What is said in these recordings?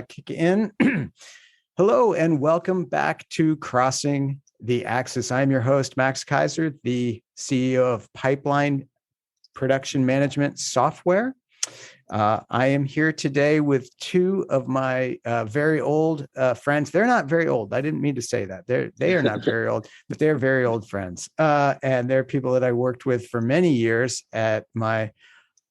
kick in. Hello, and welcome back to Crossing the Axis. I'm your host, Max Kaiser, the CEO of Pipeline Production Management Software. I am here today with two of my very old friends. They're not very old. I didn't mean to say that. They are not very old, but they're very old friends. And they're people that I worked with for many years at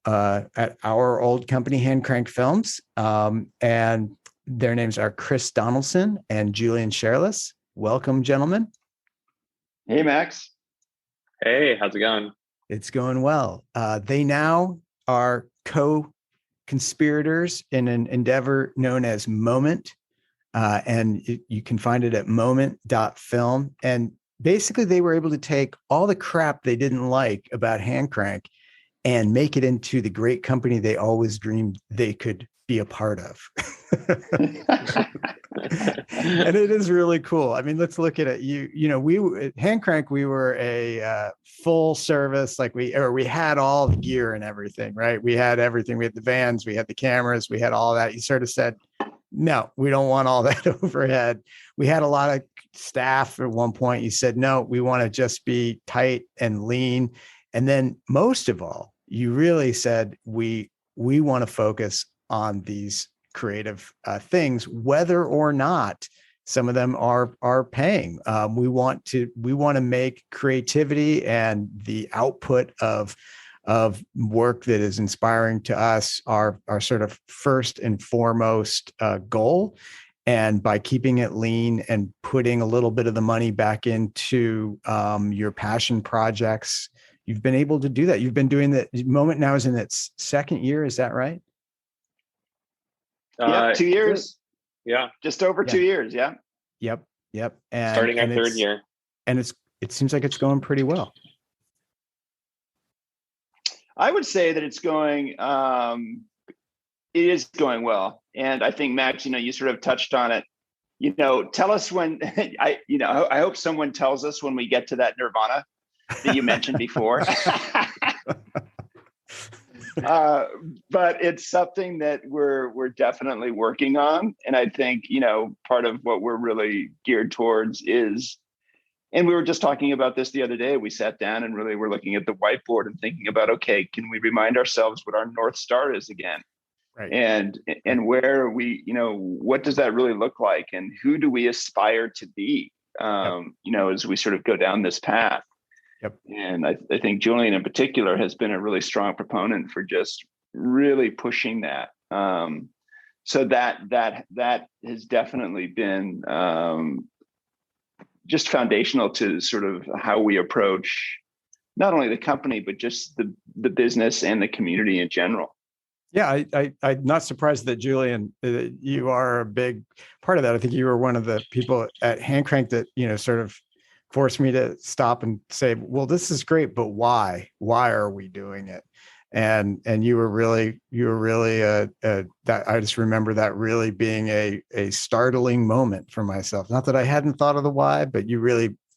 our old company, Hand Crank Films. And their names are Chris Donaldson and Julian Sherless. Welcome, gentlemen. Hey, Max. Hey, how's it going? It's going well. They now are co-conspirators in an endeavor known as Moment. And you can find it at Moment.film. And basically, they were able to take all the crap they didn't like about Hand Crank and make it into the great company they always dreamed they could be a part of. And it is really cool. I mean, let's look at it. We at Hand Crank, we were a full service, we had all the gear and everything, right? We had everything. We had the vans, we had the cameras, we had all that. You sort of said, no, we don't want all that overhead. We had a lot of staff at one point. You said, no, we want to just be tight and lean. And then most of all, you really said, we want to focus on these creative things, whether or not some of them are paying. We want to make creativity and the output of work that is inspiring to us our sort of first and foremost goal. And by keeping it lean and putting a little bit of the money back into your passion projects, you've been able to do that. You've been doing that. Moment now is in its second year. Is that right? Yeah, 2 years. Yeah. Just over 2 years. Yeah. Yep. And starting our third year. And it seems like it's going pretty well. I would say that it is going well. And I think, Max, you sort of touched on it. Tell us when I hope someone tells us when we get to that nirvana that you mentioned before. But it's something that we're definitely working on. And I think, part of what we're really geared towards is, and we were just talking about this the other day, we sat down and really were looking at the whiteboard and thinking about, okay, can we remind ourselves what our North Star is again? Right. And where we, what does that really look like? And who do we aspire to be, as we sort of go down this path? Yep. And I think Julian in particular has been a really strong proponent for just really pushing that. So that has definitely been just foundational to sort of how we approach not only the company, but just the business and the community in general. Yeah, I'm not surprised that Julian, you are a big part of that. I think you were one of the people at Hand Crank that, sort of forced me to stop and say, well, this is great, but why? Why are we doing it? And you were really that I just remember that really being a startling moment for myself. Not that I hadn't thought of the why, but you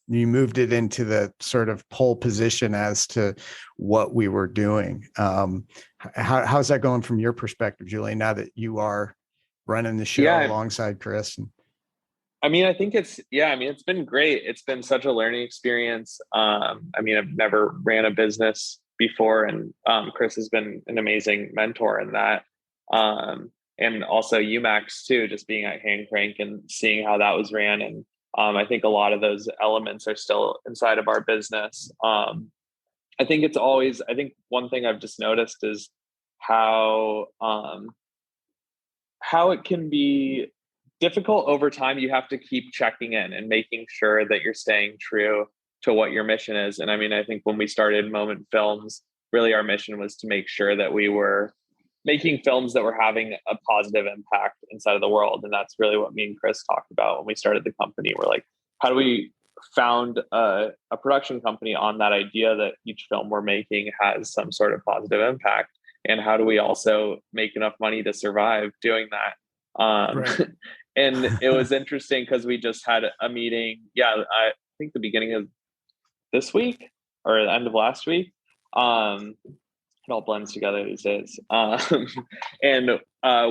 moved it into the sort of pole position as to what we were doing. How's that going from your perspective, Julian, now that you are running the show alongside Chris? I think it's been great. It's been such a learning experience. I've never ran a business before, and Chris has been an amazing mentor in that. And also you, Max, too, just being at Hand Crank and seeing how that was ran. And I think a lot of those elements are still inside of our business. I think one thing I've just noticed is how it can be difficult over time. You have to keep checking in and making sure that you're staying true to what your mission is. And I think when we started Moment Films, really our mission was to make sure that we were making films that were having a positive impact inside of the world. And that's really what me and Chris talked about when we started the company. We're like, how do we found a production company on that idea that each film we're making has some sort of positive impact? And how do we also make enough money to survive doing that? Right. And it was interesting because we just had a meeting. Yeah, I think the beginning of this week or the end of last week. And all blends together these days. And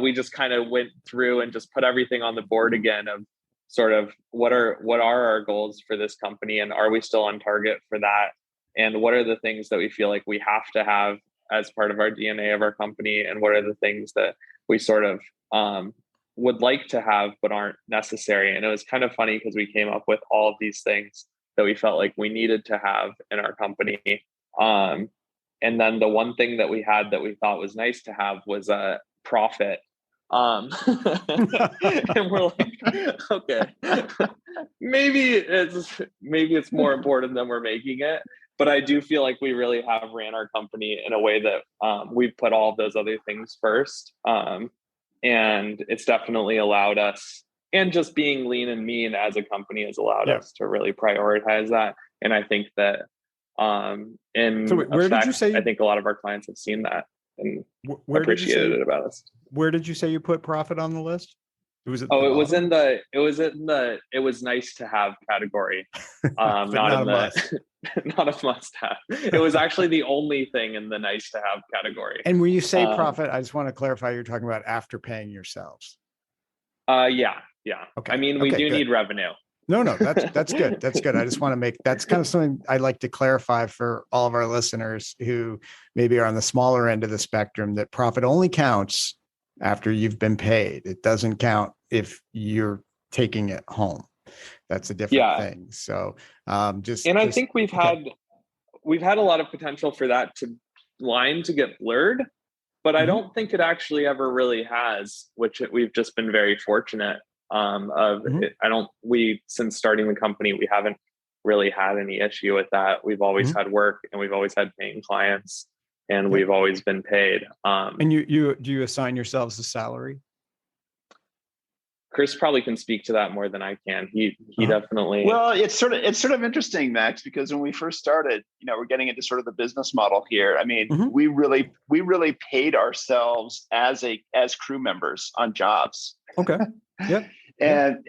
we just kind of went through and just put everything on the board again of sort of what are our goals for this company, and are we still on target for that? And what are the things that we feel like we have to have as part of our DNA of our company? And what are the things that we sort of would like to have but aren't necessary? And it was kind of funny because we came up with all of these things that we felt like we needed to have in our company. And then the one thing that we had that we thought was nice to have was a profit. And we're like, okay, maybe it's more important than we're making it. But I do feel like we really have ran our company in a way that we've put all of those other things first. And it's definitely allowed us, and just being lean and mean as a company has allowed us to really prioritize that. And I think that where did you say? I think a lot of our clients have seen that and appreciated it about us. Where did you say you put profit on the list? It was nice to have category. not a must. Not a must have. It was actually the only thing in the nice to have category. And when you say profit, I just want to clarify, you're talking about after paying yourselves. Yeah. Okay. I mean, we do need revenue. No, that's good. That's good. I just want to make, that's kind of something I'd like to clarify for all of our listeners who maybe are on the smaller end of the spectrum, that profit only counts after you've been paid. It doesn't count if you're taking it home. That's a different thing. So I think we've had a lot of potential for that line to get blurred, but I don't think it actually ever really has, which we've just been very fortunate. Since starting the company, we haven't really had any issue with that. We've always had work, and we've always had paying clients, and we've always been paid. And do you assign yourselves a salary? Chris probably can speak to that more than I can. He definitely. Well, it's sort of interesting, Max, because when we first started, we're getting into sort of the business model here. I mean, we really paid ourselves as crew members on jobs. Okay. Yeah. And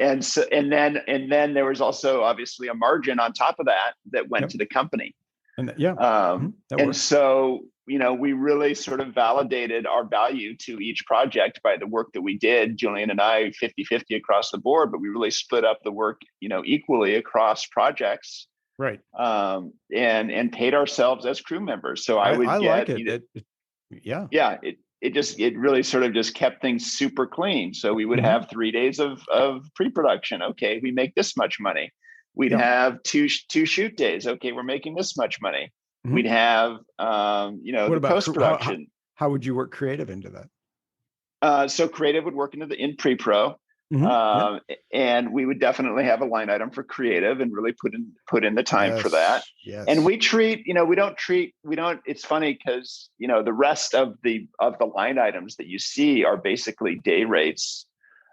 then there was also obviously a margin on top of that went to the company. And so, we really sort of validated our value to each project by the work that we did, Julian and I, 50-50 across the board, but we really split up the work, equally across projects. Right. And paid ourselves as crew members. So I like it. It really sort of just kept things super clean. So we would have 3 days of pre-production. Okay, we make this much money. We'd have two shoot days. Okay, we're making this much money. We'd have the post-production. How would you work creative into that? So creative would work in pre-pro. And we would definitely have a line item for creative and really put in the time for that. Yes. And we treat, it's funny because, the rest of the line items that you see are basically day rates.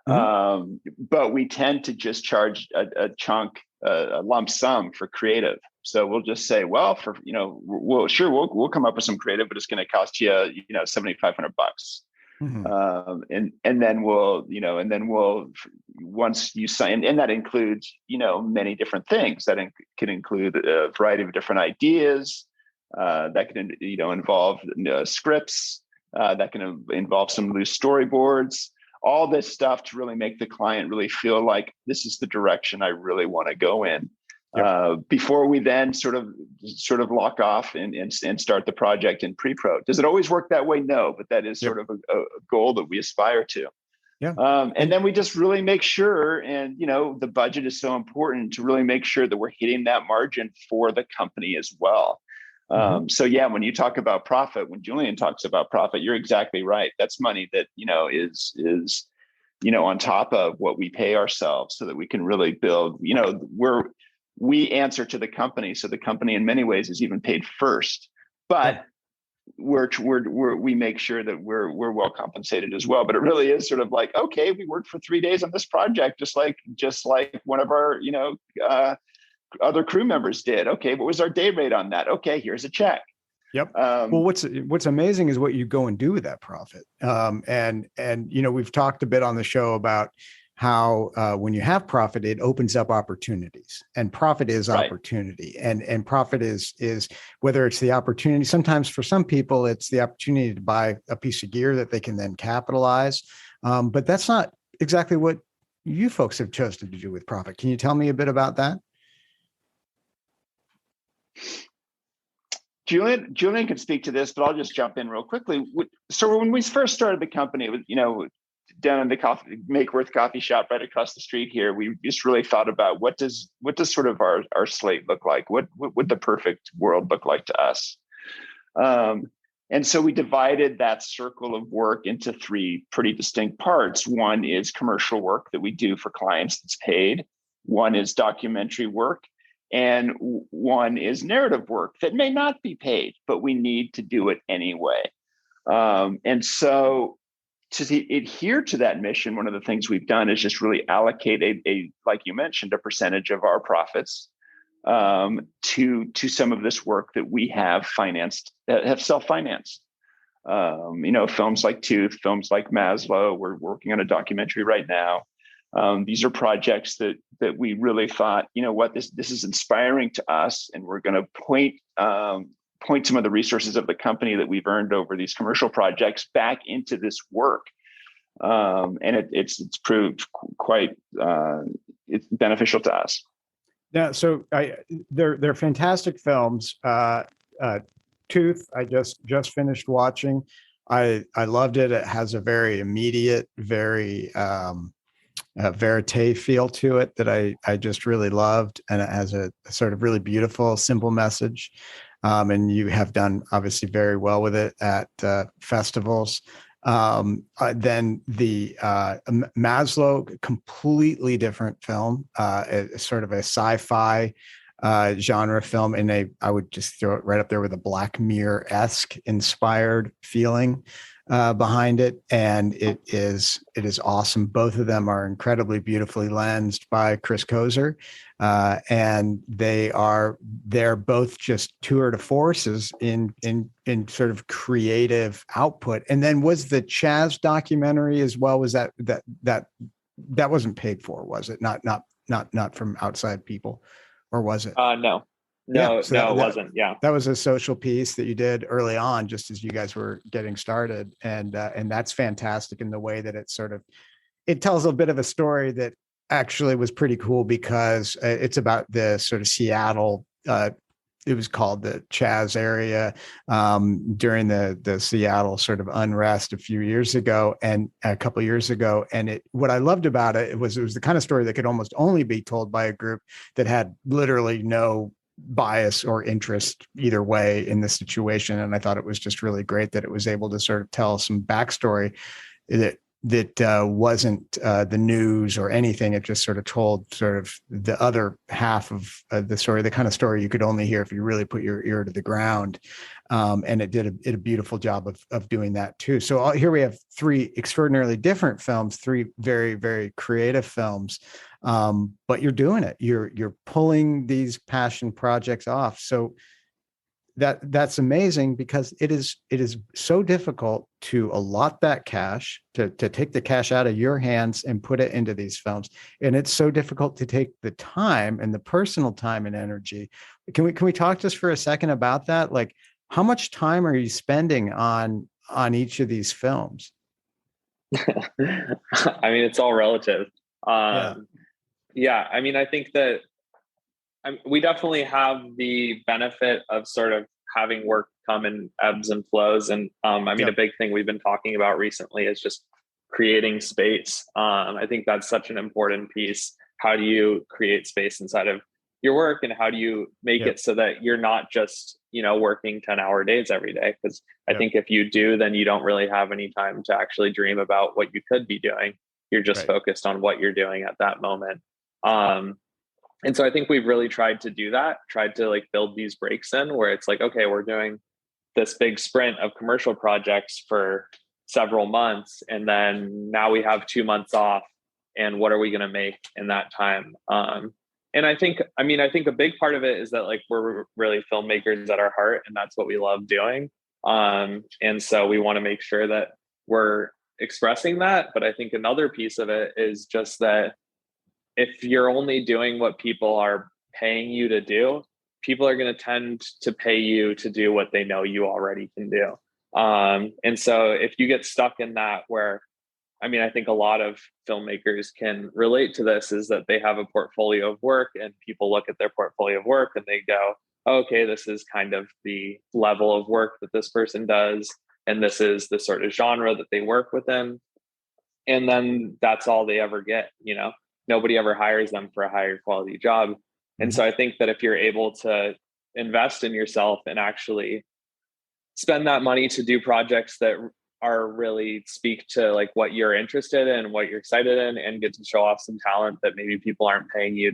But we tend to just charge a chunk, a lump sum for creative. So we'll just say, well, we'll come up with some creative, but it's going to cost you, $7,500. And then we'll once you sign, and that includes many different things. That can include a variety of different ideas. That can involve scripts. That can involve some loose storyboards. All this stuff to really make the client really feel like this is the direction I really want to go in. Before we then sort of lock off and start the project in pre-pro. Does it always work that way? No, but that is sort of a goal that we aspire to. And then we just really make sure, and the budget is so important to really make sure that we're hitting that margin for the company as well. So when you talk about profit, when Julian talks about profit, you're exactly right. That's money that is on top of what we pay ourselves, so that we can really build. We answer to the company, so the company in many ways is even paid first, but we make sure that we're well compensated as well. But it really is sort of like, okay, we worked for 3 days on this project, just like one of our other crew members did. Okay, what was our day rate on that? Okay, here's a check. Yep. Well, what's amazing is what you go and do with that profit. And we've talked a bit on the show about how when you have profit, it opens up opportunities, and profit is Right. opportunity, and profit is whether it's the opportunity. Sometimes for some people, it's the opportunity to buy a piece of gear that they can then capitalize. But that's not exactly what you folks have chosen to do with profit. Can you tell me a bit about that? Julian can speak to this, but I'll just jump in real quickly. So when we first started the company, it was, down in the Makeworth coffee shop right across the street here, we just really thought about what does sort of our slate look like? What would the perfect world look like to us? And so we divided that circle of work into three pretty distinct parts. One is commercial work that we do for clients that's paid. One is documentary work. And one is narrative work that may not be paid, but we need to do it anyway. And so to adhere to that mission, one of the things we've done is just really allocate a like you mentioned, a percentage of our profits to some of this work that we have financed, have self-financed. Films like Tooth, films like Maslow. We're working on a documentary right now. These are projects that we really thought, this is inspiring to us, and we're going to point some of the resources of the company that we've earned over these commercial projects back into this work, and it's proved quite it's beneficial to us. Yeah, so they're fantastic films. Tooth, I just finished watching. I loved it. It has a very immediate, very verite feel to it that I just really loved, and it has a sort of really beautiful, simple message. And you have done obviously very well with it at festivals. Then the Maslow, completely different film, sort of a sci-fi genre film, and I would just throw it right up there with a Black Mirror-esque inspired feeling behind it, and it is awesome. Both of them are incredibly beautifully lensed by Chris Kozer, and they're both just tour de forces in sort of creative output. And then was the Chaz documentary as well? Was that wasn't paid for, was it? Not from outside people, or was it? No. Yeah, so it wasn't. Yeah. That was a social piece that you did early on, just as you guys were getting started. And that's fantastic in the way that it tells a bit of a story that actually was pretty cool, because it's about the sort of Seattle, it was called the Chaz area, during the Seattle sort of unrest a few years ago, and a couple of years ago. And what I loved about it was the kind of story that could almost only be told by a group that had literally no bias or interest either way in the situation. And I thought it was just really great that it was able to sort of tell some backstory that wasn't the news or anything. It just sort of told sort of the other half of the story, the kind of story you could only hear if you really put your ear to the ground. And it did a beautiful job of doing that too. So here we have three extraordinarily different films, three very, very creative films. But you're doing it. You're pulling these passion projects off. So that's amazing, because it is so difficult to allot that cash, to take the cash out of your hands and put it into these films. And it's so difficult to take the time and the personal time and energy. Can we talk just for a second about that? Like, how much time are you spending on each of these films? I mean, it's all relative. Yeah. I mean, I think that we definitely have the benefit of sort of having work come in ebbs and flows. And a big thing we've been talking about recently is just creating space. I think that's such an important piece. How do you create space inside of your work, and how do you make it so that you're not just, working 10-hour days every day? Because I think if you do, then you don't really have any time to actually dream about what you could be doing. You're just focused on what you're doing at that moment. And so I think we've really tried to do that, tried to like build these breaks in where it's like, okay, we're doing this big sprint of commercial projects for several months, and then now we have 2 months off, and what are we going to make in that time? And I think a big part of it is that like we're really filmmakers at our heart, and that's what we love doing. And so we want to make sure that we're expressing that. But I think another piece of it is just that if you're only doing what people are paying you to do, people are going to tend to pay you to do what they know you already can do. And so if you get stuck in that, where, I mean, I think a lot of filmmakers can relate to this, is that they have a portfolio of work and people look at their portfolio of work and they go, okay, this is kind of the level of work that this person does, and this is the sort of genre that they work within. And then that's all they ever get, you know? Nobody ever hires them for a higher quality job. And so I think that if you're able to invest in yourself and actually spend that money to do projects that are really speak to like what you're interested in, what you're excited in, and get to show off some talent that maybe people aren't paying you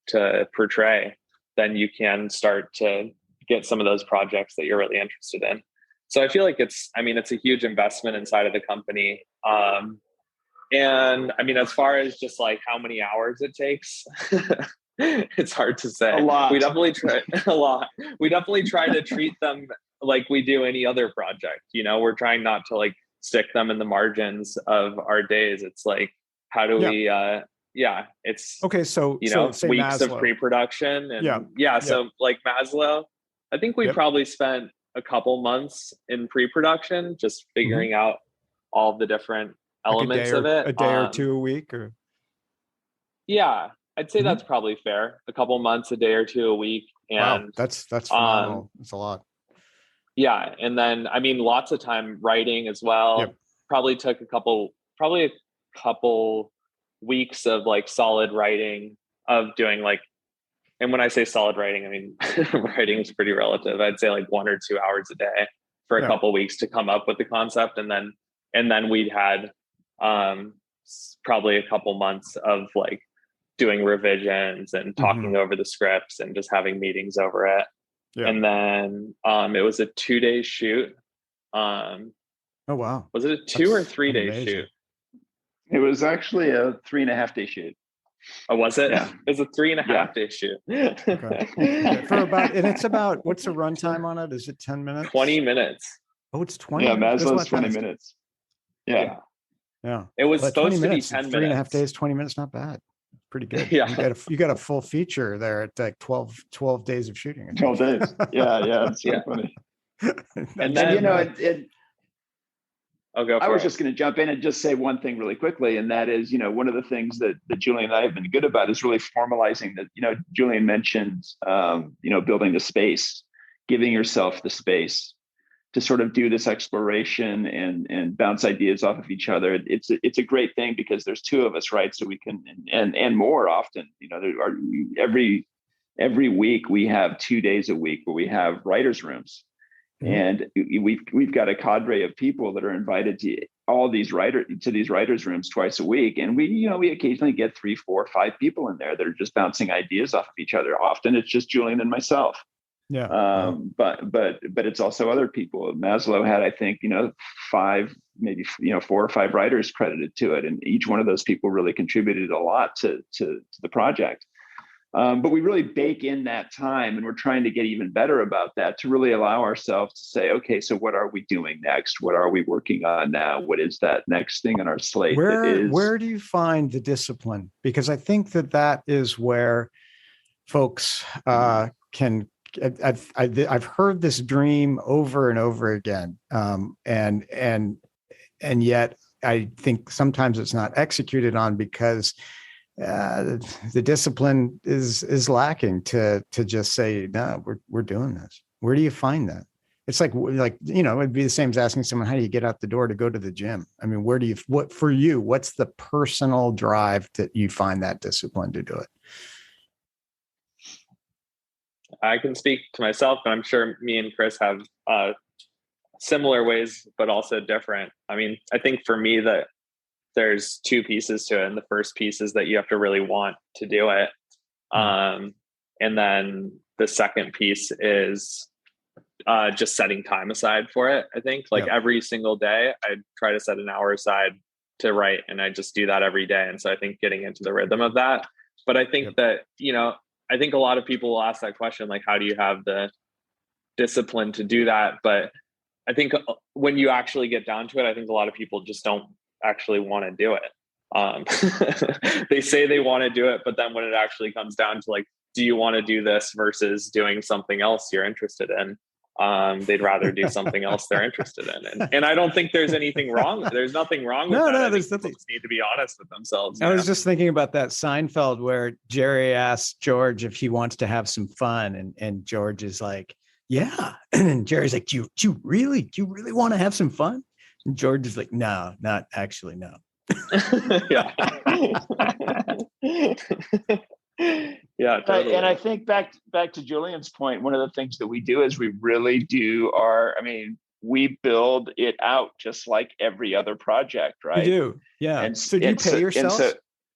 to portray, then you can start to get some of those projects that you're really interested in. So I feel like it's a huge investment inside of the company. And I mean, as far as just like how many hours it takes, it's hard to say. A lot. We definitely try a lot. We definitely try to treat them like we do any other project. You know, we're trying not to like stick them in the margins of our days. It's like, how do we, it's, okay. So, you know, say weeks Maslow. of pre-production and so like Maslow, I think we probably spent a couple months in pre-production, just figuring out all the different elements of it. A day or two a week, or yeah, I'd say that's probably fair. A couple months, a day or two a week. And wow, that's phenomenal. It's a lot. Yeah. And then, I mean, lots of time writing as well. Probably took a couple weeks of like solid writing, of doing like, and when I say solid writing, I mean, writing is pretty relative. I'd say like 1 or 2 hours a day for a couple weeks to come up with the concept. And then we'd had probably a couple months of like doing revisions and talking over the scripts and just having meetings over it. And then it was a 2-day shoot. Oh wow. Was it a 2 or 3 day shoot? It was actually a 3.5 day shoot. Oh, was it? Yeah. It was a 3.5 day shoot. Okay. For about, and it's about, what's the runtime on it? Is it 10 minutes? 20 minutes. Oh, it's 20. Yeah, Maslow's 20 minutes. Yeah. It was supposed to be 10 minutes. 3.5 days, 20 minutes, not bad. Pretty good. Yeah. You got a full feature there at like 12 days of shooting. 12 days. Yeah. It's so funny. And then, you know, I was just going to jump in and just say one thing really quickly. And that is, you know, one of the things that Julian and I have been good about is really formalizing that. You know, Julian mentioned, you know, building the space, giving yourself the space to sort of do this exploration and bounce ideas off of each other. It's a great thing because there's two of us, right? So we can, and more often, you know, there are every week we have 2 days a week where we have writers' rooms. And we've got a cadre of people that are invited to these writers' rooms twice a week. And we occasionally get 3, 4, 5 people in there that are just bouncing ideas off of each other. Often it's just Julian and myself. Yeah. But it's also other people. Maslow had, I think, 5, maybe 4 or 5 writers credited to it. And each one of those people really contributed a lot to the project. But we really bake in that time, and we're trying to get even better about that to really allow ourselves to say, okay, so what are we doing next? What are we working on now? What is that next thing on our slate? Where do you find the discipline? Because I think that is where folks can. I've heard this dream over and over again, and yet I think sometimes it's not executed on because the discipline is lacking to just say, no, we're doing this. Where do you find that? It's like, it'd be the same as asking someone, how do you get out the door to go to the gym? I mean, what's the personal drive that you find that discipline to do it? I can speak to myself, and I'm sure me and Chris have similar ways, but also different. I mean, I think for me that there's 2 pieces to it. And the first piece is that you have to really want to do it. And then the second piece is just setting time aside for it. I think every single day I try to set an hour aside to write, and I just do that every day. And so I think getting into the rhythm of that, but I think that, I think a lot of people will ask that question, like, how do you have the discipline to do that? But I think when you actually get down to it, I think a lot of people just don't actually want to do it. They say they want to do it, but then when it actually comes down to like, do you want to do this versus doing something else you're interested in? They'd rather do something else they're interested in. And I don't think there's anything wrong. There's nothing wrong with that. No, I there's think nothing. people just need to be honest with themselves. I was just thinking about that Seinfeld where Jerry asks George if he wants to have some fun, and George is like, yeah. And Jerry's like, do you really want to have some fun? And George is like, no, not actually, no. Yeah. Yeah, totally. And I think back to Julian's point, one of the things that we do is we really do we build it out just like every other project, right? You do, yeah. And so do you pay yourself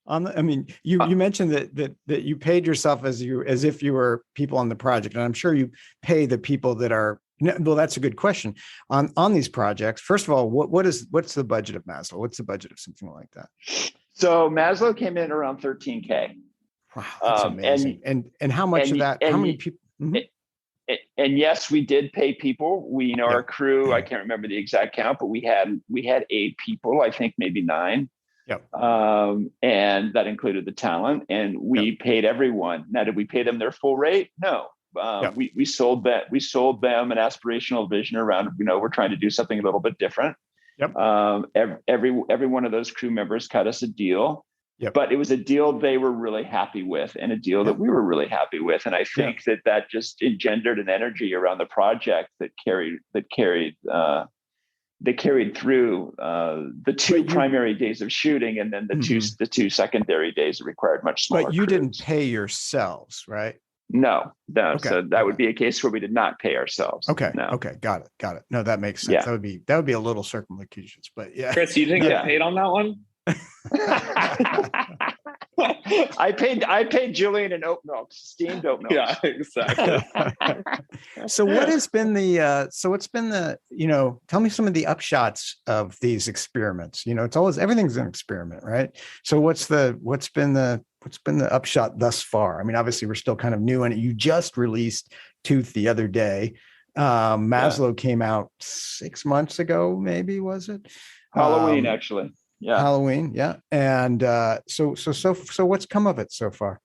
on the? I mean, you mentioned that you paid yourself as if you were people on the project, and I'm sure you pay the people that are. Well, that's a good question. On these projects, first of all, what's the budget of Maslow? What's the budget of something like that? So Maslow came in around 13K. Wow, that's amazing. And how much of that? How many people? Mm-hmm. And yes, we did pay people. We, our crew, I can't remember the exact count, but we had 8 people, I think maybe 9. Yep. And that included the talent, and we paid everyone. Now, did we pay them their full rate? No. We sold them an aspirational vision around, we're trying to do something a little bit different. Yep. Every one of those crew members cut us a deal. Yep. But it was a deal they were really happy with, and a deal that we were really happy with. And I think that just engendered an energy around the project that carried through the 2 primary days of shooting, and then the two secondary days that required much smaller. But you crews. didn't pay yourselves, right? No. Okay. So that would be a case where we did not pay ourselves. Okay. No. Okay. Got it. No, that makes sense. Yeah. That would be a little circumlocution, but yeah. Chris, you didn't get paid on that one? I paid Julian an oat milk, steamed oat milk. Yeah, exactly. So what's been the, tell me some of the upshots of these experiments. It's always, everything's an experiment, right? So what's been the upshot thus far? I mean, obviously we're still kind of new, and you just released Tooth the other day. Maslow came out 6 months ago, maybe, was it? Halloween, actually. Yeah. Halloween. Yeah. And so what's come of it so far?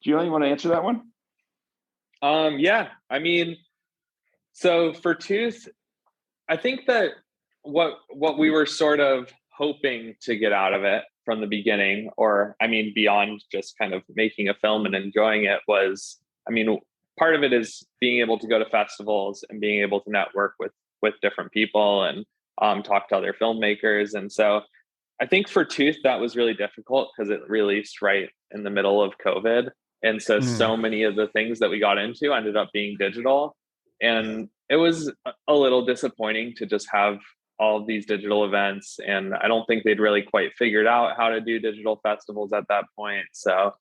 Julian, you want to answer that one? Yeah. I mean, so for Tooth, I think that what we were sort of hoping to get out of it from the beginning, or I mean, beyond just kind of making a film and enjoying it, was, I mean, part of it is being able to go to festivals and being able to network with different people and talk to other filmmakers. And so I think for Tooth, that was really difficult because it released right in the middle of COVID. And so many of the things that we got into ended up being digital. And it was a little disappointing to just have all of these digital events. And I don't think they'd really quite figured out how to do digital festivals at that point. So,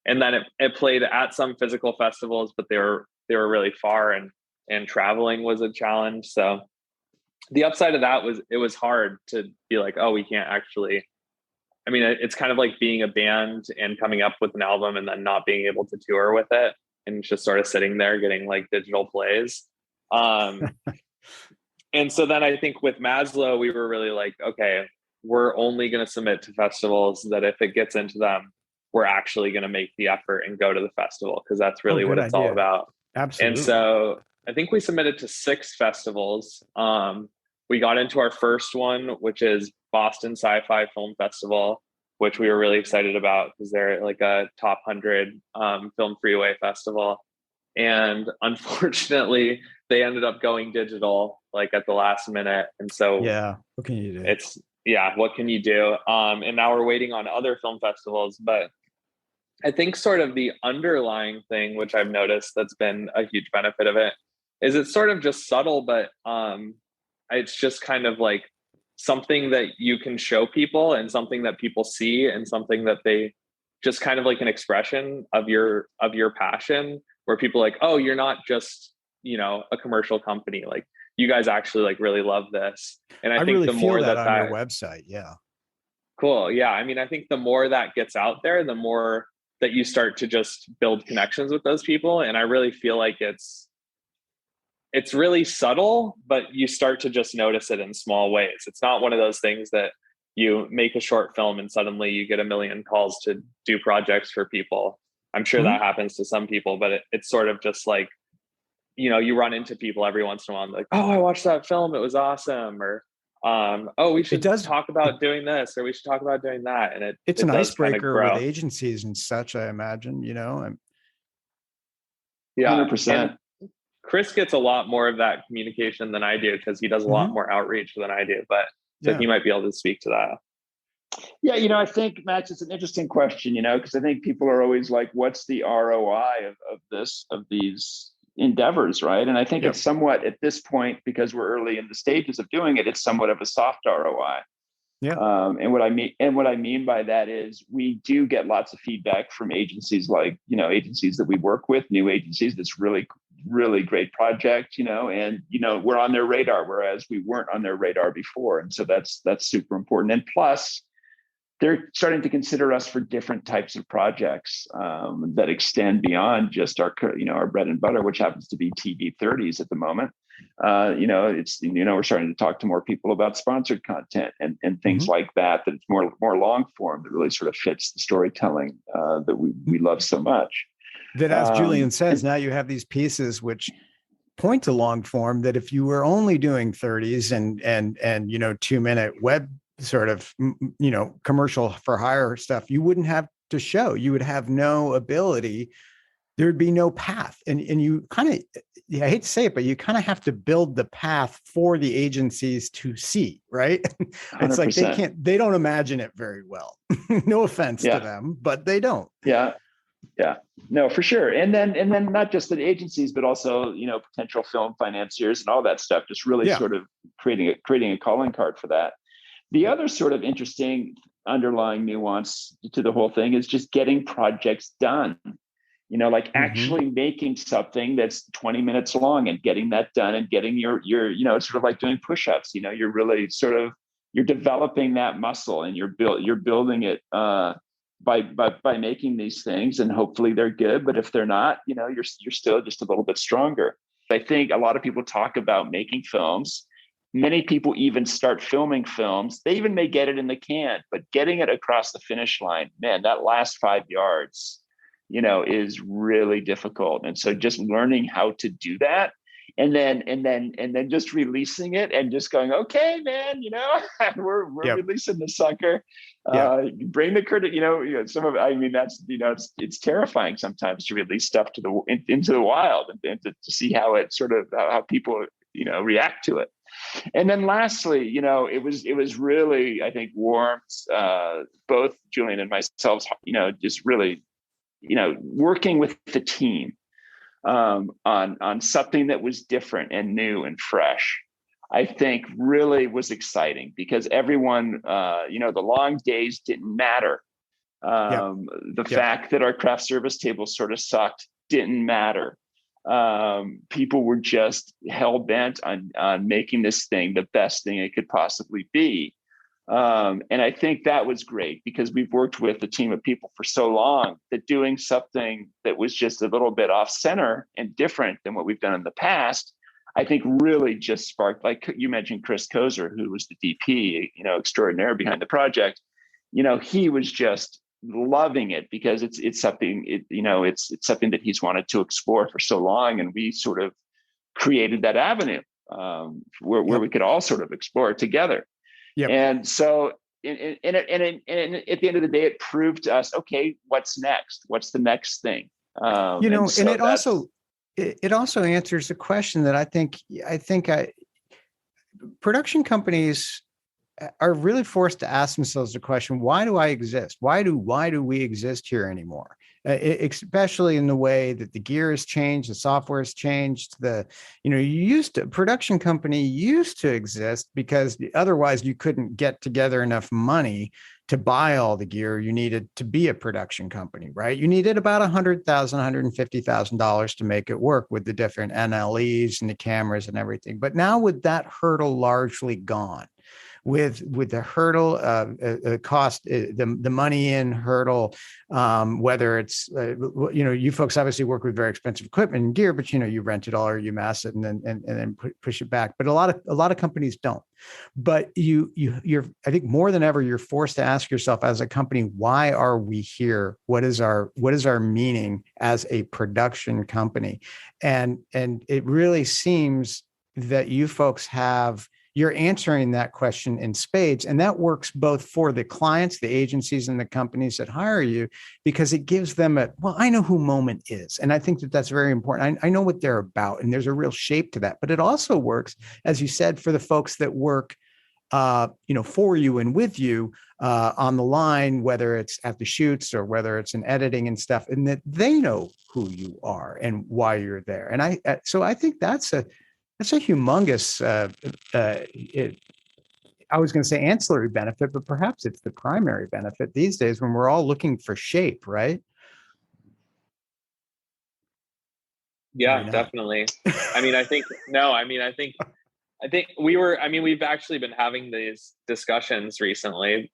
and then it played at some physical festivals, but they were really far, and traveling was a challenge. So the upside of that was, it was hard to be like, oh, we can't actually, I mean, it's kind of like being a band and coming up with an album and then not being able to tour with it, and just sort of sitting there getting like digital plays. And so then I think with Maslow, we were really like, okay, we're only going to submit to festivals that if it gets into them, we're actually going to make the effort and go to the festival, because that's really what it's all about. Absolutely. And so I think we submitted to 6 festivals. We got into our first one, which is Boston Sci-Fi Film Festival, which we were really excited about because they're like a top 100 film freeway festival. And unfortunately, they ended up going digital like at the last minute. And so what can you do? What can you do? And now we're waiting on other film festivals. But I think sort of the underlying thing, which I've noticed that's been a huge benefit of it, is it's sort of just subtle, but it's just kind of like something that you can show people, and something that people see, and something that they just kind of like an expression of your passion, where people are like, oh, you're not just, a commercial company. Like, you guys actually like really love this. And I think really the more that that on your website. Yeah. Cool. Yeah. I mean, I think the more that gets out there, the more that you start to just build connections with those people. And I really feel like it's it's really subtle, but you start to just notice it in small ways. It's not one of those things that you make a short film and suddenly you get a million calls to do projects for people. I'm sure that happens to some people, but it's sort of just like, you run into people every once in a while, like, oh, I watched that film, it was awesome, or oh, we should talk about doing this, or we should talk about doing that. And it's it an does icebreaker kind of with agencies and such, I imagine, Yeah, 100%. Chris gets a lot more of that communication than I do because he does a lot more outreach than I do. But so he might be able to speak to that. Yeah, I think, Max, it's an interesting question, because I think people are always like, what's the ROI of these endeavors, right? And I think it's somewhat at this point, because we're early in the stages of doing it, it's somewhat of a soft ROI. Yeah. And what I mean by that is we do get lots of feedback from agencies, like, agencies that we work with, new agencies. That's really, really great project, and, we're on their radar, whereas we weren't on their radar before. And so that's super important. And plus, they're starting to consider us for different types of projects that extend beyond just our bread and butter, which happens to be TV 30s at the moment. We're starting to talk to more people about sponsored content and things like that. That it's more long form that really sort of fits the storytelling that we love so much. That, as Julian says, now you have these pieces which point to long form. That if you were only doing 30s and 2-minute web sort of, commercial for hire stuff, you wouldn't have to show. You would have no ability. There'd be no path. And you kind of, I hate to say it, but you kind of have to build the path for the agencies to see, right? It's 100%. like they don't imagine it very well. No offense to them, but they don't. Yeah. No, for sure. And then not just the agencies, but also, potential film financiers and all that stuff, just really sort of creating a calling card for that. The other sort of interesting underlying nuance to the whole thing is just getting projects done, actually making something that's 20 minutes long and getting that done and getting your it's sort of like doing push-ups, you're really you're developing that muscle and you're building it by making these things, and hopefully they're good. But if they're not, you're still just a little bit stronger. I think a lot of people talk about making films. Many people even start filming films. They even may get it in the can, but getting it across the finish line, man, that last 5 yards, is really difficult. And so just learning how to do that, and then just releasing it and just going, okay, man, we're releasing the sucker. Bring the credit, some of it, I mean, that's, it's terrifying sometimes to release stuff into the wild and to see how it sort of, how people, react to it. And then lastly, it was really, I think, warmed both Julian and myself, just really, working with the team on something that was different and new and fresh, I think really was exciting, because everyone, the long days didn't matter. The fact that our craft service table sort of sucked didn't matter. People were just hell bent on making this thing the best thing it could possibly be. And I think that was great, because we've worked with a team of people for so long that doing something that was just a little bit off center and different than what we've done in the past, I think really just sparked, like you mentioned, Chris Kozer, who was the DP, extraordinaire behind the project. He was just loving it, because it's something, it's something that he's wanted to explore for so long. And we sort of created that avenue where we could all sort of explore it together. Yep. And so, and at the end of the day, it proved to us, okay, what's next? What's the next thing? It also answers the question that I think production companies are really forced to ask themselves the question: why do I exist? Why do we exist here anymore? Especially in the way that the gear has changed, the software has changed. Production company used to exist because otherwise you couldn't get together enough money to buy all the gear you needed to be a production company, right? You needed about $100,000, $150,000 to make it work with the different NLEs and the cameras and everything. But now, with that hurdle largely gone, with the hurdle, cost, the money in hurdle, whether it's, you folks obviously work with very expensive equipment and gear, but you rent it all or you mass it and then push it back. But a lot of companies don't. But you're, I think more than ever, you're forced to ask yourself as a company, why are we here? What is our meaning as a production company? And it really seems that you folks you're answering that question in spades. And that works both for the clients, the agencies, and the companies that hire you, because it gives them I know who Moment is. And I think that that's very important. I know what they're about, and there's a real shape to that. But it also works, as you said, for the folks that work for you and with you on the line, whether it's at the shoots or whether it's in editing and stuff, and that they know who you are and why you're there. And so I think that's a humongous, I was going to say ancillary benefit, but perhaps it's the primary benefit these days when we're all looking for shape, right? Yeah, definitely. I think we've actually been having these discussions recently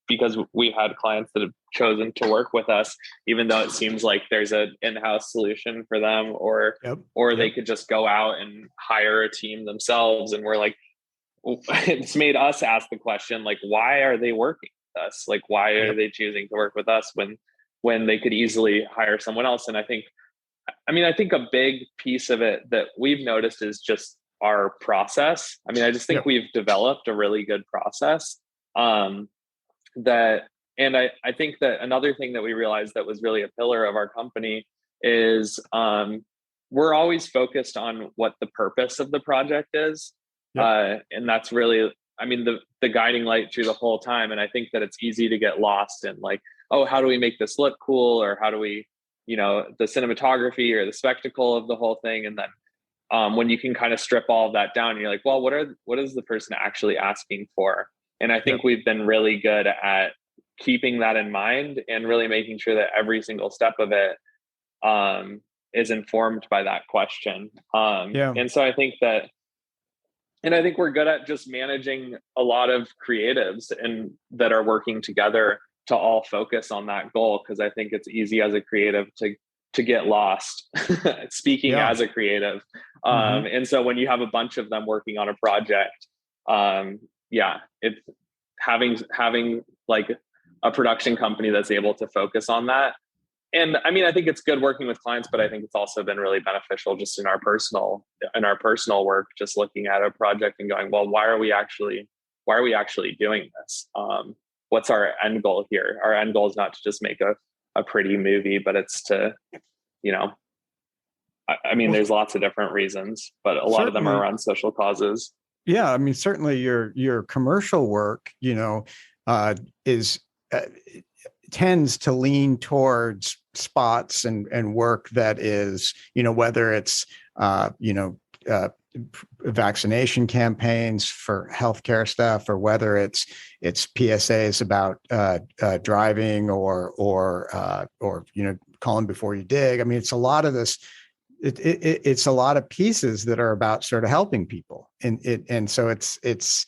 because we had clients that have chosen to work with us, even though it seems like there's an in-house solution for them, or they could just go out and hire a team themselves. And we're like, it's made us ask the question, like, why are they working with us? Like, why are they choosing to work with us when they could easily hire someone else? And I think a big piece of it that we've noticed is just our process. I just think we've developed a really good process I think that another thing that we realized that was really a pillar of our company is we're always focused on what the purpose of the project is. And that's really, the guiding light through the whole time. And I think that it's easy to get lost in like, oh, how do we make this look cool? Or how do we, the cinematography or the spectacle of the whole thing. And then when you can kind of strip all of that down, you're like, well, what is the person actually asking for? And I think we've been really good at keeping that in mind and really making sure that every single step of it is informed by that question. And so I think we're good at just managing a lot of creatives and that are working together to all focus on that goal. Cause I think it's easy as a creative to get lost speaking as a creative. And so when you have a bunch of them working on a project, it's having like a production company that's able to focus on that. And I think it's good working with clients, but I think it's also been really beneficial just in our personal work, just looking at a project and going, well, why are we actually doing this? What's our end goal here? Our end goal is not to just make a pretty movie, but it's to, there's lots of different reasons, but a lot of them are around social causes. Yeah. Certainly your commercial work, tends to lean towards spots and work that is, whether it's, vaccination campaigns for healthcare stuff, or whether it's PSAs about driving or calling before you dig. It's a lot of this. It's a lot of pieces that are about sort of helping people, and so it's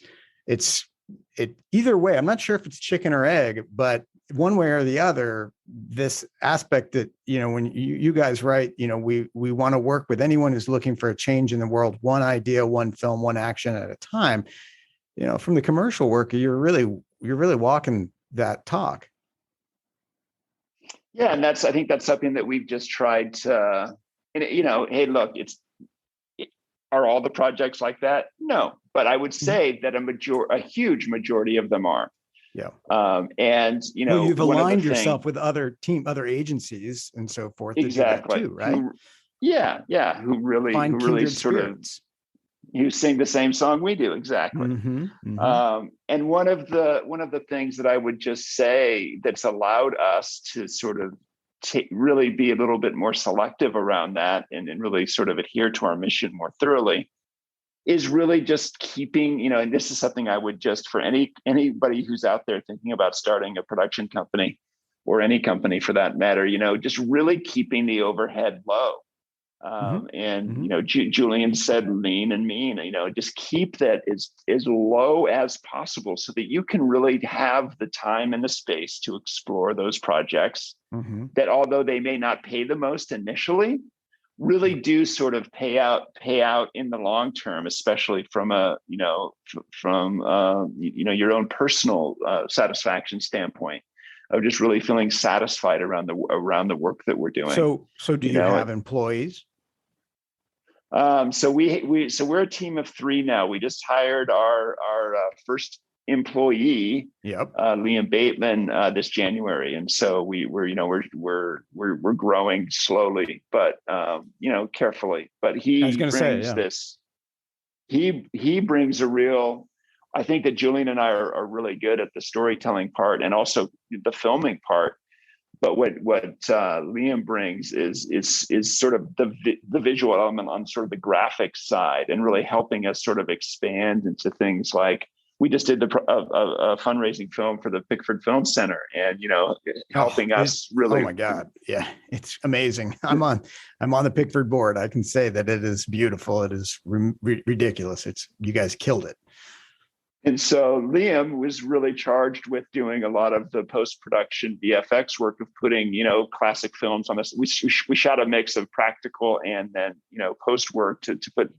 either way. I'm not sure if it's chicken or egg, but one way or the other, this aspect that, when you guys write, we want to work with anyone who's looking for a change in the world, one idea, one film, one action at a time. From the commercial work, you're really walking that talk. Yeah, and I think that's something that we've just tried to. Hey, look, are all the projects like that? No, but I would say that a huge majority of them are. Yeah. And you've aligned yourself with other agencies and so forth. Exactly. Too, right? Who really sort of who sing the same song we do. Exactly. And one of the things that I would just say that's allowed us to sort of really be a little bit more selective around that and really sort of adhere to our mission more thoroughly is really just keeping, and this is something I would just, for anybody who's out there thinking about starting a production company or any company for that matter, just really keeping the overhead low. And Julian said lean and mean, just keep that as low as possible so that you can really have the time and the space to explore those projects that, although they may not pay the most initially, really do sort of pay out in the long term, especially from your own personal satisfaction standpoint of just really feeling satisfied around the work that we're doing. So do you have employees? So we're a team of 3 now. We just hired our first employee, Liam Bateman, this January, and so we're growing slowly, but carefully. But he brings a real. I think that Julian and I are really good at the storytelling part and also the filming part. But what Liam brings is sort of the visual element on sort of the graphics side, and really helping us sort of expand into things like we just did a fundraising film for the Pickford Film Center, and helping us really. Oh my God, yeah, it's amazing. I'm on the Pickford board. I can say that it is beautiful. It is ridiculous. You guys killed it. And so Liam was really charged with doing a lot of the post-production VFX work of putting, classic films on this. We shot a mix of practical and then, post work to put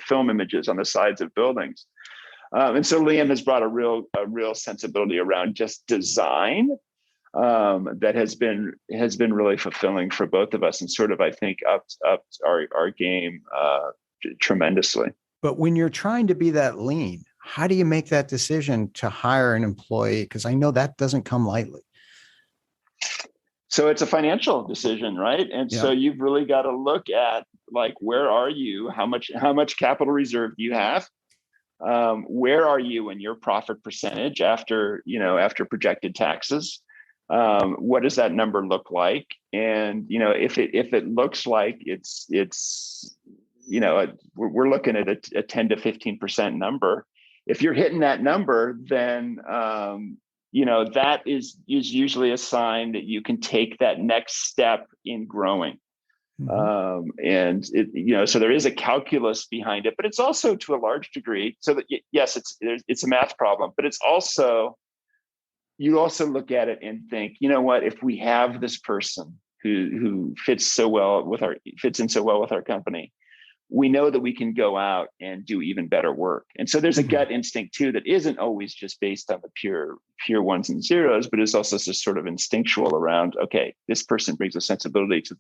film images on the sides of buildings. And so Liam has brought a real sensibility around just design that has been really fulfilling for both of us, and sort of, I think, upped our game tremendously. But when you're trying to be that lean, how do you make that decision to hire an employee? Because I know that doesn't come lightly. So it's a financial decision, right? And so you've really got to look at, like, where are you? How much capital reserve do you have? Where are you in your profit percentage after projected taxes? What does that number look like? And if it looks like it's we're looking at a 10 to 15% number. If you're hitting that number, then that is usually a sign that you can take that next step in growing. And so there is a calculus behind it, but it's also, to a large degree, so that yes, it's a math problem, but it's also, you also look at it and think, what, if we have this person who fits in so well with our company, we know that we can go out and do even better work. And so there's a gut instinct too that isn't always just based on the pure ones and zeros, but is also just sort of instinctual around, okay, this person brings a sensibility to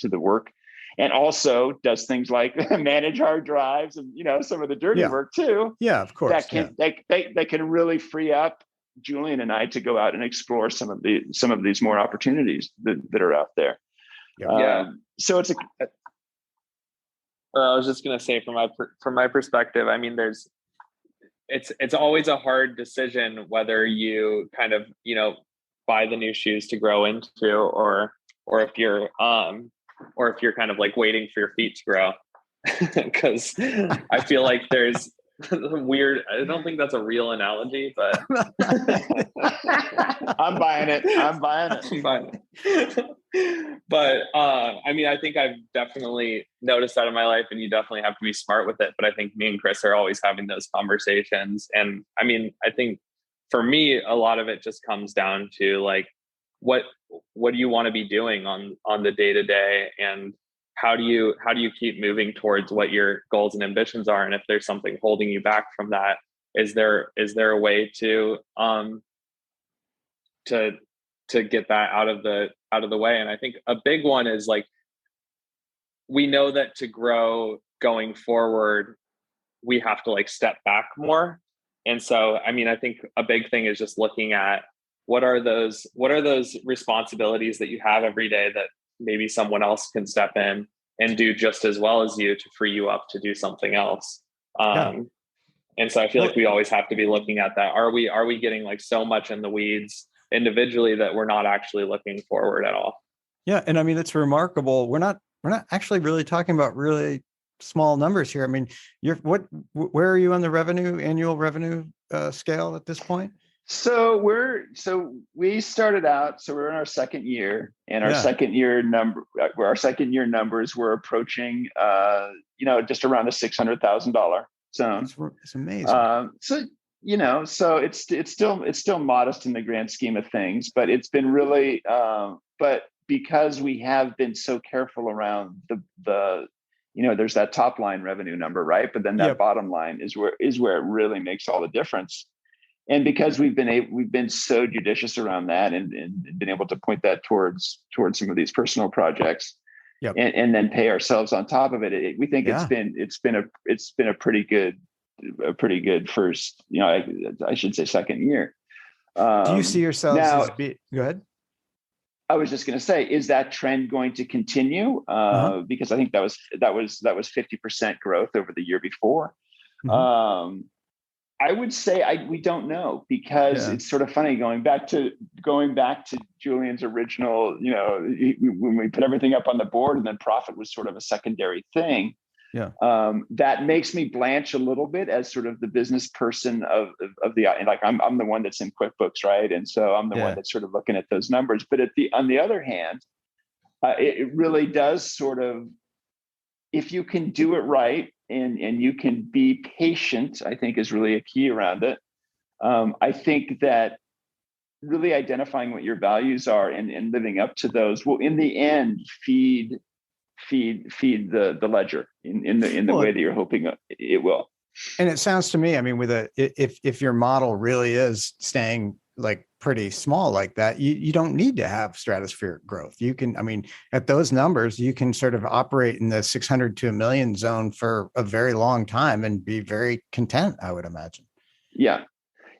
the work, and also does things like manage hard drives and some of the dirty work too. Yeah, of course. That can really free up Julian and I to go out and explore some of these more opportunities that are out there. So it's I was just going to say, from my perspective, I mean, it's always a hard decision whether you kind of, buy the new shoes to grow into, or if you're kind of like waiting for your feet to grow. Because I feel like there's weird, I don't think that's a real analogy, but I'm buying it. But I mean, I think I've definitely noticed that in my life, and you definitely have to be smart with it. But I think me and Chris are always having those conversations. And I mean, I think for me, a lot of it just comes down to, like, what do you want to be doing on the day to day, and how do you keep moving towards what your goals and ambitions are? And if there's something holding you back from that, is there a way to get that out of the way? And I think a big one is, like, we know that to grow going forward, we have to, like, step back more. And so, I mean, I think a big thing is just looking at what are those responsibilities that you have every day that maybe someone else can step in and do just as well as you, to free you up to do something else. And so I feel like we always have to be looking at that. Are we getting, like, so much in the weeds individually that we're not actually looking forward at all? Yeah. And I mean, it's remarkable. We're not actually really talking about really small numbers here. I mean, where are you on the annual revenue scale at this point? So we started out, so we're in our second year, and our Yeah. our second year numbers were approaching just around the $600,000 zone. It's amazing. So it's still modest in the grand scheme of things, but it's been really but because we have been so careful around the there's that top line revenue number, right? But then that bottom line is where it really makes all the difference. And because we've been so judicious around that, and been able to point that towards some of these personal projects, and then pay ourselves on top of it, we think it's been a pretty good first, I should say second year. Do you see yourselves as go ahead? I was just going to say, is that trend going to continue? Because I think that was 50% growth over the year before. Mm-hmm. I would say we don't know, because it's sort of funny going back to Julian's original, when we put everything up on the board and then profit was sort of a secondary thing. Yeah. That makes me blanch a little bit as sort of the business person of the, like I'm the one that's in QuickBooks, right? And so I'm the one that's sort of looking at those numbers. But on the other hand, it really does sort of, if you can do it right and you can be patient, I think is really a key around it. I think that really identifying what your values are and living up to those will, in the end, feed the ledger in the way that you're hoping it will. And it sounds to me, I mean, if your model really is staying like pretty small like that, you don't need to have stratospheric growth. You can, I mean, at those numbers, you can sort of operate in the 600 to 1 million zone for a very long time and be very content, I would imagine. Yeah,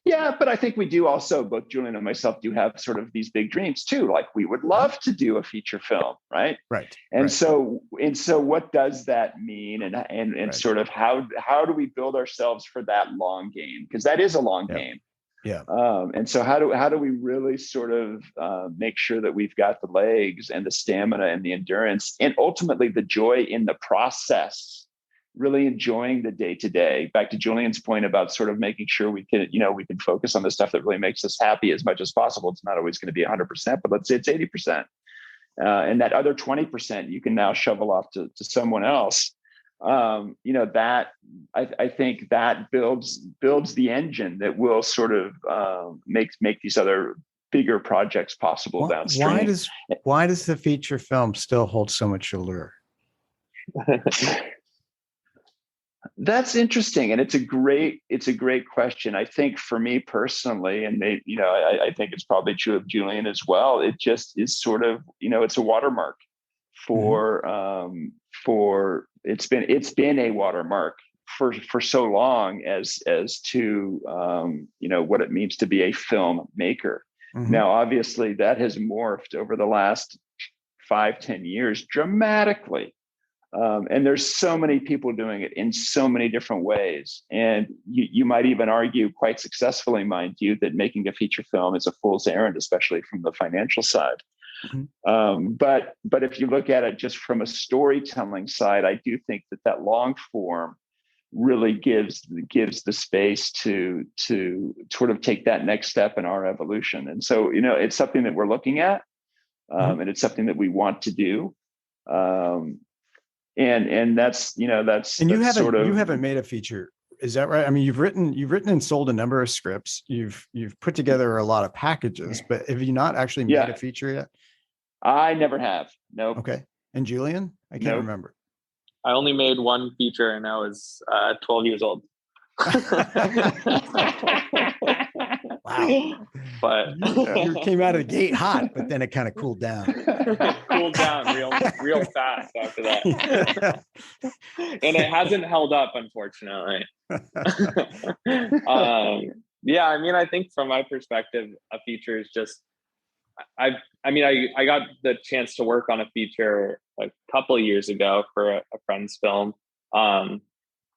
but I think we do also, both Julian and myself do have sort of these big dreams too. Like we would love to do a feature film, right? Right. And so what does that mean? And sort of how do we build ourselves for that long game? Because that is a long game. Yeah. And so how do we really sort of make sure that we've got the legs and the stamina and the endurance and ultimately the joy in the process, really enjoying the day to day. Back to Julian's point about sort of making sure we can focus on the stuff that really makes us happy as much as possible. It's not always going to be 100%, but let's say it's 80%. And that other 20% you can now shovel off to someone else. That I think that builds the engine that will sort of make these other bigger projects possible downstream. Why does the feature film still hold so much allure? That's interesting, and it's a great question. I think for me personally, and I think it's probably true of Julian as well. It just is sort of it's a watermark for it's been a watermark for so long as to what it means to be a filmmaker. Mm-hmm. Now, obviously, that has morphed over the last 5-10 years dramatically. And there's so many people doing it in so many different ways. And you might even argue quite successfully, mind you, that making a feature film is a fool's errand, especially from the financial side. Mm-hmm. But if you look at it just from a storytelling side, I do think that long form really gives the space to sort of take that next step in our evolution. And so, it's something that we're looking at, and it's something that we want to do. And that's and you haven't made a feature, is that right? I mean, you've written and sold a number of scripts. You've put together a lot of packages, but have you not actually made a feature yet? I never have. No. Nope. Okay. And Julian, I can't remember. I only made one feature, and I was 12 years old. Wow. But you came out of the gate hot, but then it kind of cooled down. Cooled down real fast after that. And it hasn't held up, unfortunately. Yeah, I mean, I think from my perspective, a feature is just I got the chance to work on a feature a couple of years ago for a friend's film. And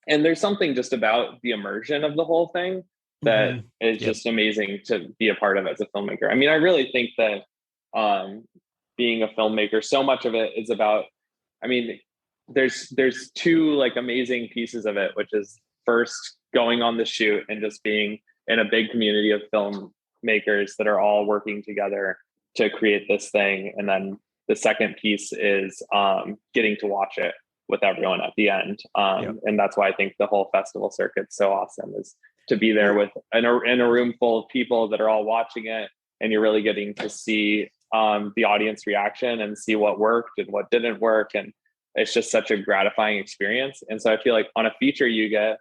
there's something just about the immersion of the whole thing that is just amazing to be a part of as a filmmaker. I mean, I really think that being a filmmaker, so much of it is about, I mean, there's two like amazing pieces of it, which is first going on the shoot and just being in a big community of film makers that are all working together to create this thing. And then the second piece is getting to watch it with everyone at the end. And that's why I think the whole festival circuit's so awesome, is to be there with in a room full of people that are all watching it, and you're really getting to see the audience reaction and see what worked and what didn't work. And it's just such a gratifying experience. And so I feel like on a feature, you get,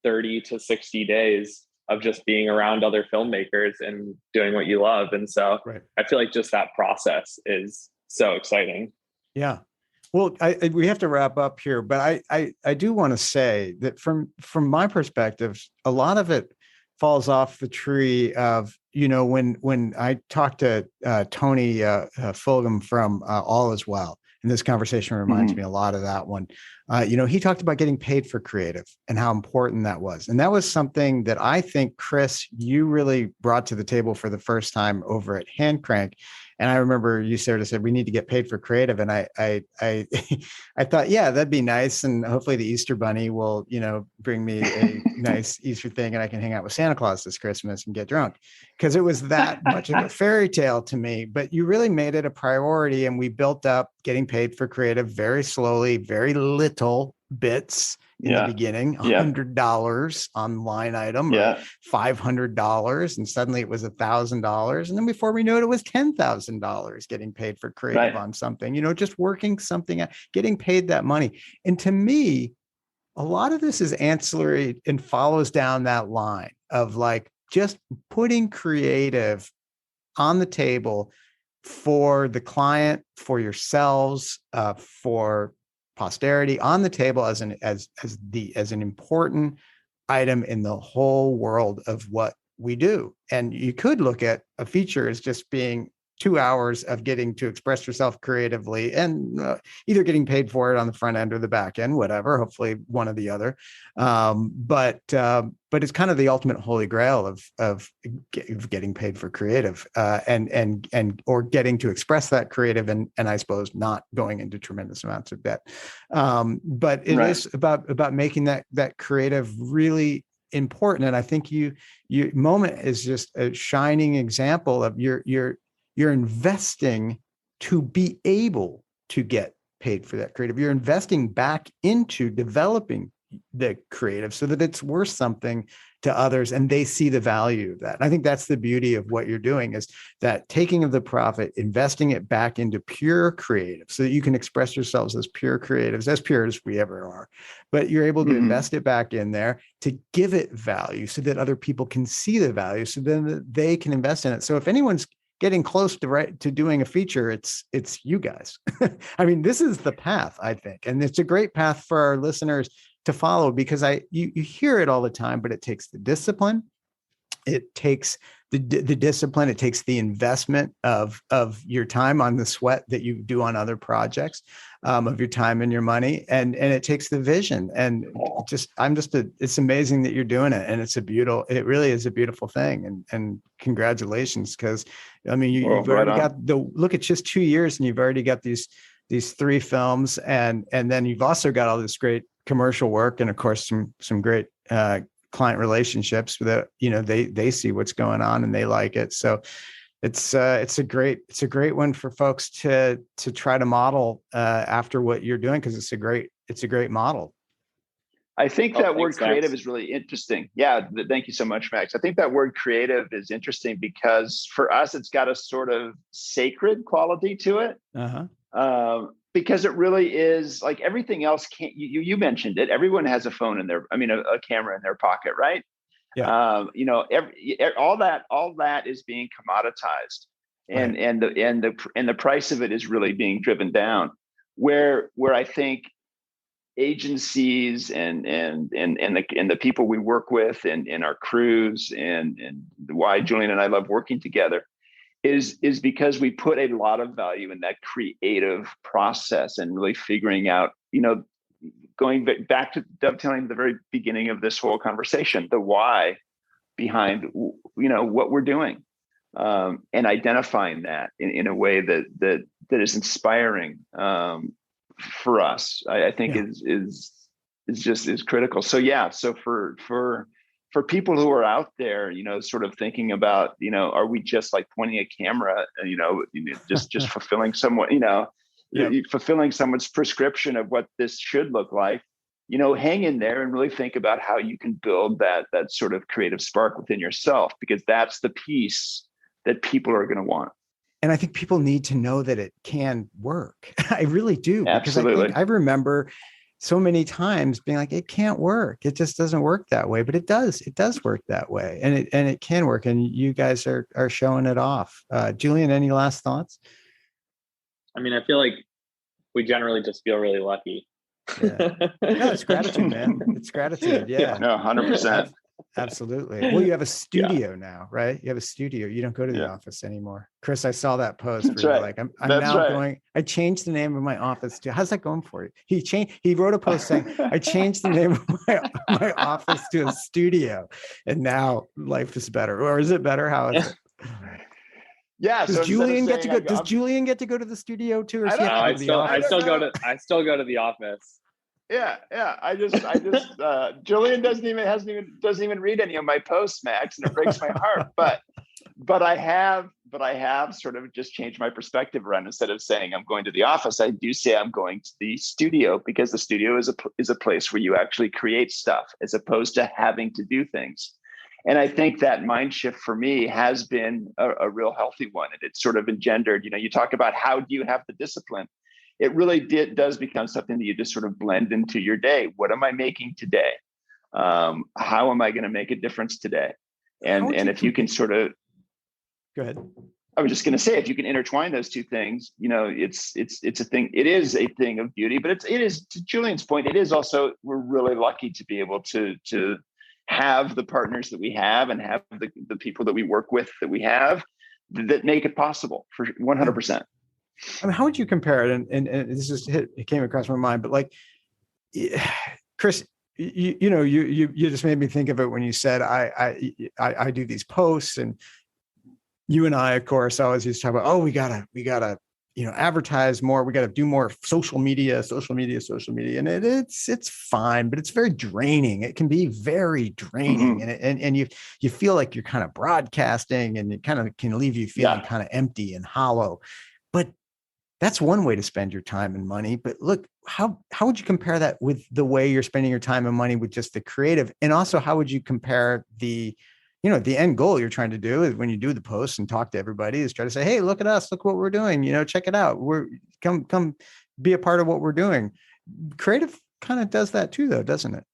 30 to 60 days of just being around other filmmakers and doing what you love. And so I feel like just that process is so exciting. Yeah. Well, we have to wrap up here, but I do want to say that from my perspective, a lot of it falls off the tree of, when I talked to Tony Fulgham from All Is Well, and this conversation reminds me a lot of that one. He talked about getting paid for creative and how important that was. And that was something that I think, Chris, you really brought to the table for the first time over at Handcrank. And I remember you said, we need to get paid for creative. And I thought, yeah, that'd be nice. And hopefully the Easter Bunny will, bring me a nice Easter thing, and I can hang out with Santa Claus this Christmas and get drunk, because it was that much of a fairy tale to me. But you really made it a priority. And we built up getting paid for creative very slowly, very little bits in the beginning, $100 on line item, or $500, and suddenly it was $1,000, and then before we knew it, it was $10,000 getting paid for creative on something. Just working something out, getting paid that money. And to me, a lot of this is ancillary and follows down that line of like just putting creative on the table for the client, for yourselves, for posterity, on the table as an important item in the whole world of what we do. And you could look at a feature as just being 2 hours of getting to express yourself creatively, and either getting paid for it on the front end or the back end, whatever, hopefully one or the other. But it's kind of the ultimate holy grail of getting paid for creative, and or getting to express that creative, and I suppose not going into tremendous amounts of debt. But it is about making that creative really important. And I think you Moment is just a shining example of you're investing to be able to get paid for that creative. You're investing back into developing the creative so that it's worth something to others and they see the value of that. And I think that's the beauty of what you're doing, is that taking of the profit, investing it back into pure creative so that you can express yourselves as pure creatives, as pure as we ever are. But you're able to invest it back in there to give it value so that other people can see the value, so then they can invest in it. So if anyone's getting close to doing a feature, it's you guys. I mean, this is the path, I think. And it's a great path for our listeners to follow, because you hear it all the time, but it takes the discipline. It takes the discipline. It takes the investment of your time, on the sweat that you do on other projects, of your time and your money, and it takes the vision. And it's amazing that you're doing it, and it really is a beautiful thing. And congratulations, because I mean, you've already got look at just 2 years, and you've already got these 3 films, and then you've also got all this great commercial work, and of course some great client relationships that they see what's going on and they like it. So it's a great one for folks to try to model after what you're doing, because it's a great model. I think that word creative is really interesting. Yeah, thank you so much, Max. I think that word creative is interesting because for us, it's got a sort of sacred quality to it. Because it really is like everything else. You mentioned it. Everyone has a phone in a camera in their pocket, right? Yeah. All that is being commoditized, and the price of it is really being driven down. Where I think agencies and the people we work with and our crews and why Julian and I love working together is because we put a lot of value in that creative process and really figuring out, going back to dovetailing the very beginning of this whole conversation, the why behind, what we're doing, and identifying that in a way that is inspiring for us, I think is critical. So yeah, so for for people who are out there, sort of thinking about, are we just like pointing a camera, just fulfilling someone, Yep. fulfilling someone's prescription of what this should look like, hang in there and really think about how you can build that sort of creative spark within yourself, because that's the piece that people are going to want. And I think people need to know that it can work. I really do. Absolutely. Because I remember so many times being like, it can't work. It just doesn't work that way, but it does work that way. And it can work. And you guys are showing it off. Julian, any last thoughts? I mean, I feel like we generally just feel really lucky. Yeah. No, it's gratitude, man. It's gratitude. Yeah. No, 100%. Absolutely. Well, you have a studio now, right? You have a studio. You don't go to the office anymore. Chris, I saw that post where you're like, I'm now going, I changed the name of my office to, how's that going for you? He wrote a post saying, I changed the name of my office to a studio, and now life is better. Or is it better? How is it? Yeah. Does Julian get to go? Does Julian get to go to the studio too? Or I still go to the office. Yeah. I just Julian doesn't even read any of my posts, Max, and it breaks my heart. But I have sort of just changed my perspective around. Instead of saying I'm going to the office, I do say I'm going to the studio, because the studio is a place where you actually create stuff as opposed to having to do things. And I think that mind shift for me has been a real healthy one. And it's sort of engendered, you talk about how do you have the discipline? It really does become something that you just sort of blend into your day. What am I making today? How am I going to make a difference today? And if you can sort of, go ahead. I was just going to say, if you can intertwine those two things, it's a thing. It is a thing of beauty, but it is, to Julian's point, it is also, we're really lucky to be able to have the partners that we have and have the people that we work with that we have that make it possible for 100%. I mean, how would you compare it? And this it came across my mind, but like, Chris, you just made me think of it when you said, I do these posts, and you and I, of course, always used to talk about, oh, we gotta, advertise more. We got to do more social media. And it's fine, but it's very draining. It can be very draining. Mm-hmm. And you feel like you're kind of broadcasting, and it kind of can leave you feeling kind of empty and hollow. But that's one way to spend your time and money. But look, how would you compare that with the way you're spending your time and money with just the creative? And also, how would you compare the end goal you're trying to do is, when you do the posts and talk to everybody, is try to say, hey, look at us, look what we're doing, check it out. We're come be a part of what we're doing. Creative kind of does that too, though, doesn't it?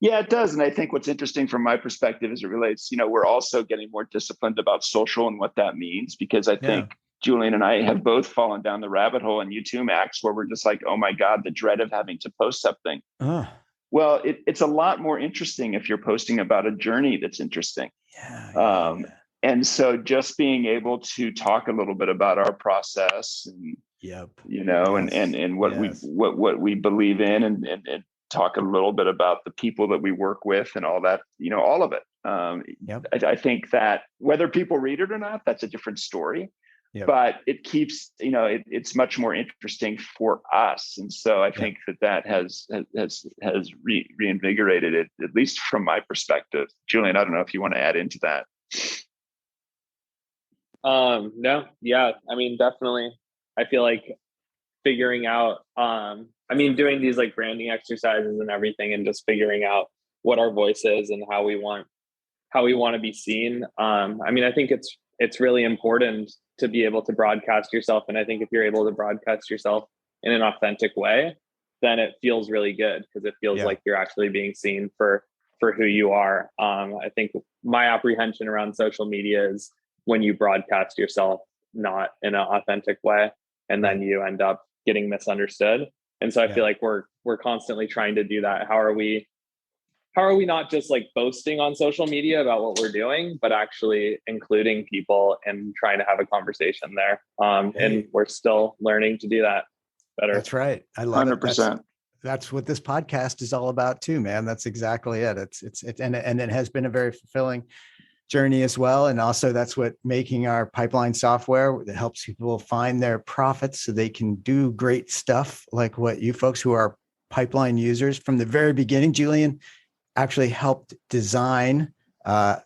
Yeah, it does. And I think what's interesting from my perspective as it relates, we're also getting more disciplined about social and what that means, because I think Julian and I have both fallen down the rabbit hole, and you too, Max, where we're just like, oh my God, the dread of having to post something. Well, it's a lot more interesting if you're posting about a journey that's interesting. And so just being able to talk a little bit about our process and, and what we believe in, and talk a little bit about the people that we work with and all that, all of it. I think that whether people read it or not, that's a different story. But it keeps, it's much more interesting for us. And so I think that has reinvigorated it, at least from my perspective. Julian, I don't know if you want to add into that. No. Yeah. I mean, definitely. I feel like figuring out, doing these like branding exercises and everything, and just figuring out what our voice is and how we want to be seen. I think it's really important to be able to broadcast yourself. And I think if you're able to broadcast yourself in an authentic way, then it feels really good, because it feels like you're actually being seen for who you are. I think my apprehension around social media is when you broadcast yourself not in an authentic way, and then you end up getting misunderstood. And so I feel like we're constantly trying to do that. How are we not just like boasting on social media about what we're doing, but actually including people and trying to have a conversation there? And we're still learning to do that better. That's right. I love 100%. it. That's what this podcast is all about too, man. That's exactly it. And it has been a very fulfilling journey as well. And also that's what making our pipeline software that helps people find their profits so they can do great stuff like what you folks who are pipeline users from the very beginning. Julian, actually helped design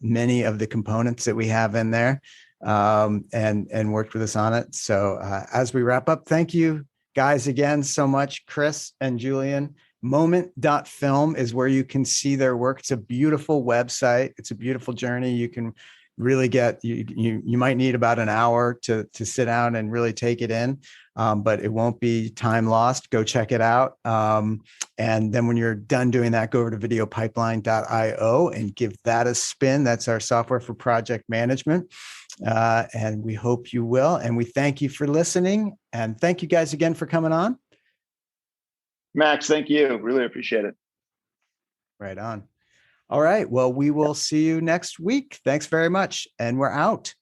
many of the components that we have in there, and worked with us on it. So as we wrap up, thank you guys again so much, Chris and Julian. Moment.film is where you can see their work. It's a beautiful website. It's a beautiful journey. You can really get, you might need about an hour to sit down and really take it in. But it won't be time lost. Go check it out. And then when you're done doing that, go over to videopipeline.io and give that a spin. That's our software for project management. And we hope you will. And we thank you for listening. And thank you guys again for coming on. Max, thank you. Really appreciate it. Right on. All right. Well, we will see you next week. Thanks very much. And we're out.